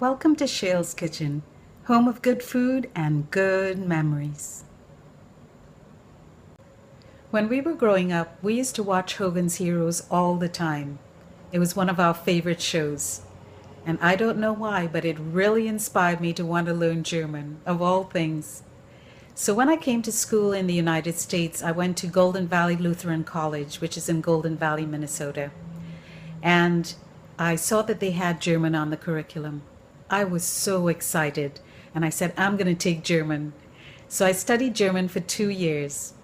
Welcome to Shail'S Kitchen, home of good food and good memories. When we were growing up, we used to watch Hogan's Heroes all the time. It was one of our favorite shows. And I don't know why, but it really inspired me to want to learn German, of all things. So when I came to school in the United States, I went to Golden Valley Lutheran College, which is in Golden Valley, Minnesota. And I saw that they had German on the curriculum. I was so excited, and I said, I'm going to take German. So I studied German for 2 years.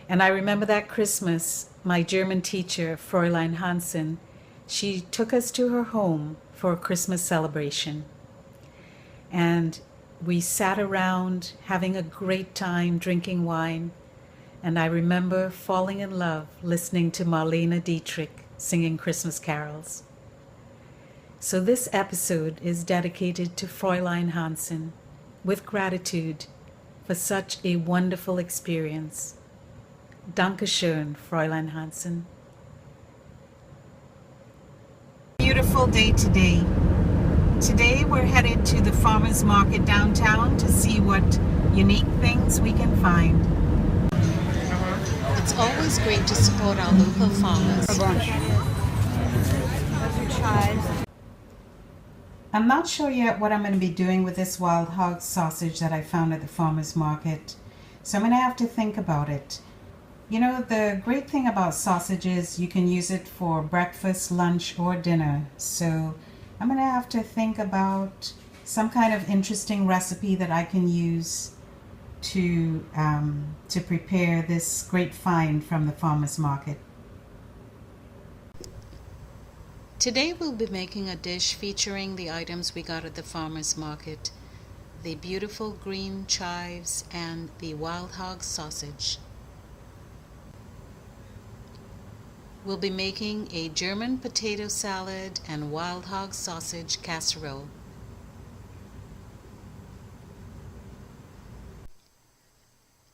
And I remember that Christmas, my German teacher, Fräulein Hansen, she took us to her home for a Christmas celebration. And we sat around having a great time drinking wine. And I remember falling in love listening to Marlene Dietrich singing Christmas carols. So this episode is dedicated to Fräulein Hansen with gratitude for such a wonderful experience. Dankeschön, Fräulein Hansen. Beautiful day today. Today we're headed to the farmers market downtown to see what unique things we can find. It's always great to support our local farmers. I'm not sure yet what I'm going to be doing with this wild hog sausage that I found at the farmers market, so I'm going to have to think about it. You know, the great thing about sausage is you can use it for breakfast, lunch, or dinner. So I'm going to have to think about some kind of interesting recipe that I can use to prepare this great find from the farmers market. Today we'll be making a dish featuring the items we got at the farmers market: the beautiful green chives and the wild hog sausage. We'll be making a German potato salad and wild hog sausage casserole.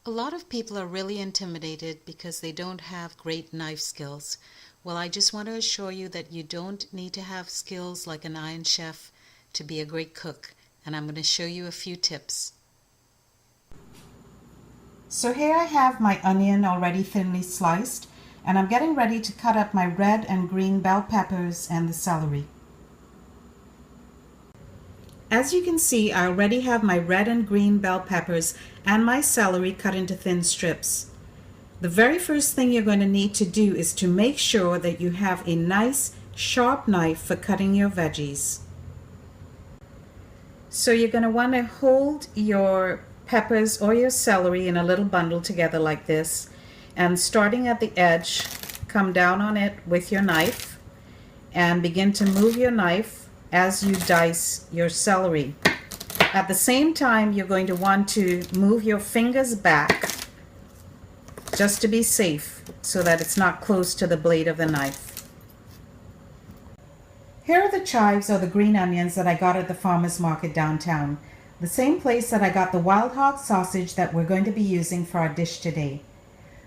A lot of people are really intimidated because they don't have great knife skills. Well, I just want to assure you that you don't need to have skills like an Iron Chef to be a great cook, and I'm going to show you a few tips. So here I have my onion already thinly sliced, and I'm getting ready to cut up my red and green bell peppers and the celery. As you can see, I already have my red and green bell peppers and my celery cut into thin strips. The very first thing you're going to need to do is to make sure that you have a nice sharp knife for cutting your veggies. So you're going to want to hold your peppers or your celery in a little bundle together like this, and starting at the edge, come down on it with your knife and begin to move your knife as you dice your celery. At the same time, you're going to want to move your fingers back just to be safe so that it's not close to the blade of the knife. Here are the chives or the green onions that I got at the farmers market downtown, the same place that I got the wild hog sausage that we're going to be using for our dish today.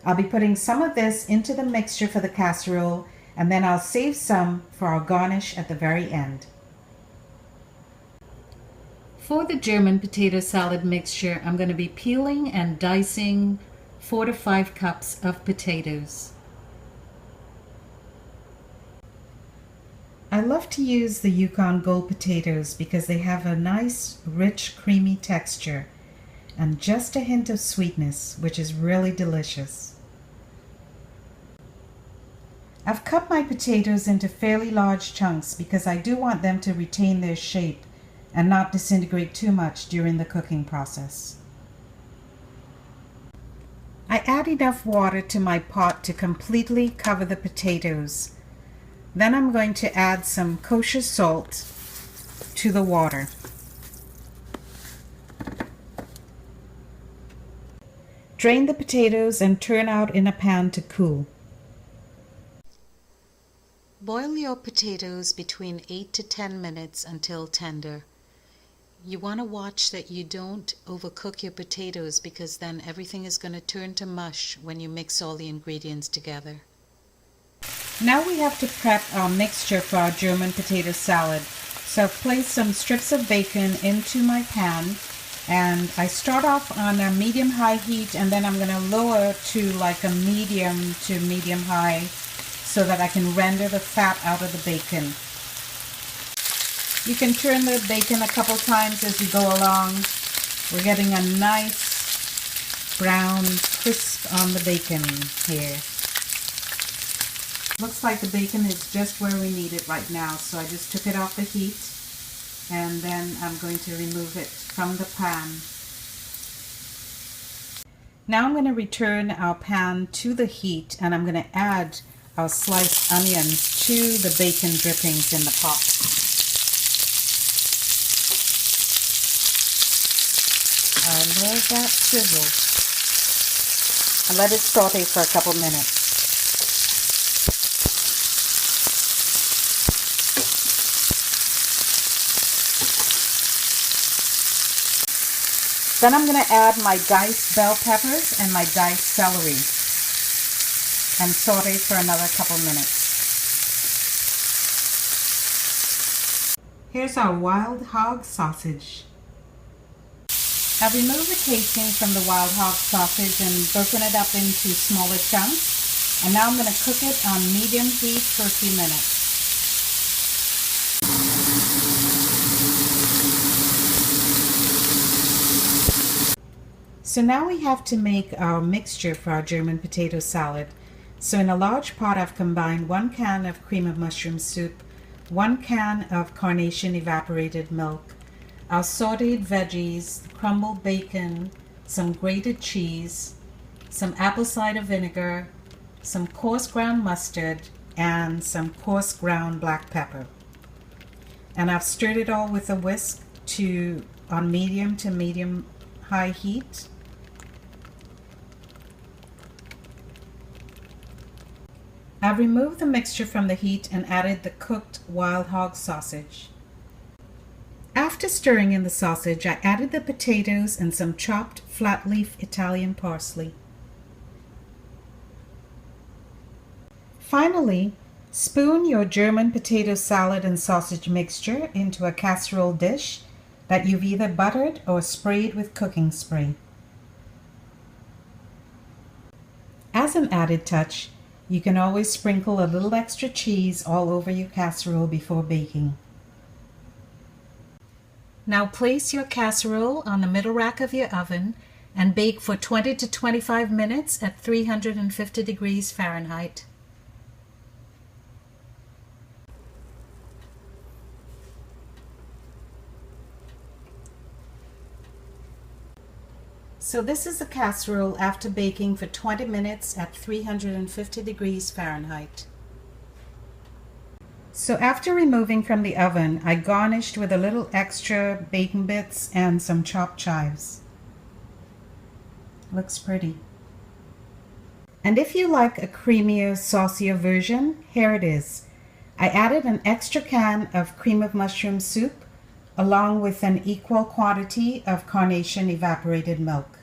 I'll be putting some of this into the mixture for the casserole, and then I'll save some for our garnish at the very end. For the German potato salad mixture, I'm going to be peeling and dicing 4 to 5 cups of potatoes. I love to use the Yukon Gold potatoes because they have a nice, rich, creamy texture and just a hint of sweetness, which is really delicious. I've cut my potatoes into fairly large chunks because I do want them to retain their shape and not disintegrate too much during the cooking process. I add enough water to my pot to completely cover the potatoes. Then I'm going to add some kosher salt to the water. Drain the potatoes and turn out in a pan to cool. Boil your potatoes between 8 to 10 minutes until tender. You want to watch that you don't overcook your potatoes because then everything is going to turn to mush when you mix all the ingredients together. Now we have to prep our mixture for our German potato salad. So I've placed some strips of bacon into my pan, and I start off on a medium-high heat, and then I'm going to lower to like a medium to medium-high so that I can render the fat out of the bacon. You can turn the bacon a couple times as you go along. We're getting a nice brown crisp on the bacon here. Looks like the bacon is just where we need it right now, so I just took it off the heat and then I'm going to remove it from the pan. Now I'm going to return our pan to the heat, and I'm going to add our sliced onions to the bacon drippings in the pot. I love that sizzle. And let it saute for a couple minutes. Then I'm going to add my diced bell peppers and my diced celery and saute for another couple minutes. Here's our wild hog sausage. I've removed the casing from the wild hog sausage and broken it up into smaller chunks, and now I'm going to cook it on medium heat for a few minutes. So now we have to make our mixture for our German potato salad. So in a large pot I've combined 1 can of cream of mushroom soup, 1 can of carnation evaporated milk, our sauteed veggies, crumbled bacon, some grated cheese, some apple cider vinegar, some coarse ground mustard, and some coarse ground black pepper. And I've stirred it all with a whisk on medium to medium high heat. I've removed the mixture from the heat and added the cooked wild hog sausage. After stirring in the sausage, I added the potatoes and some chopped flat leaf Italian parsley. Finally, spoon your German potato salad and sausage mixture into a casserole dish that you've either buttered or sprayed with cooking spray. As an added touch, you can always sprinkle a little extra cheese all over your casserole before baking. Now place your casserole on the middle rack of your oven and bake for 20 to 25 minutes at 350 degrees Fahrenheit. So this is the casserole after baking for 20 minutes at 350 degrees Fahrenheit. So after removing from the oven, I garnished with a little extra bacon bits and some chopped chives. Looks pretty. And if you like a creamier, saucier version, here it is. I added an extra can of cream of mushroom soup along with an equal quantity of carnation evaporated milk.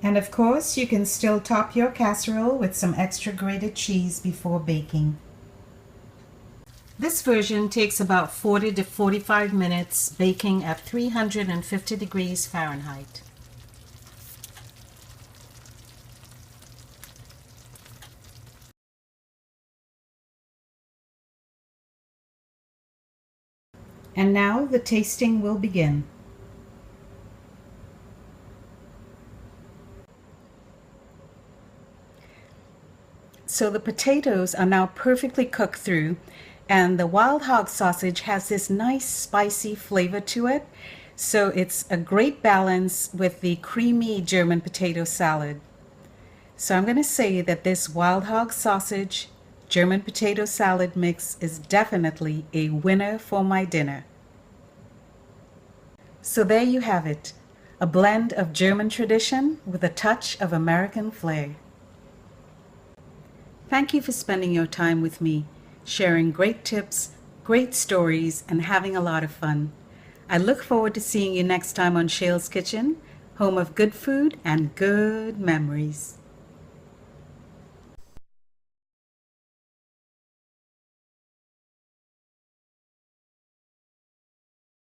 And of course, you can still top your casserole with some extra grated cheese before baking. This version takes about 40 to 45 minutes baking at 350 degrees Fahrenheit. And now the tasting will begin. So the potatoes are now perfectly cooked through, and the wild hog sausage has this nice spicy flavor to it. So it's a great balance with the creamy German potato salad. So I'm going to say that this wild hog sausage German potato salad mix is definitely a winner for my dinner. So there you have it, a blend of German tradition with a touch of American flair. Thank you for spending your time with me, sharing great tips, great stories, and having a lot of fun. I look forward to seeing you next time on Shail'S Kitchen, home of good food and good memories.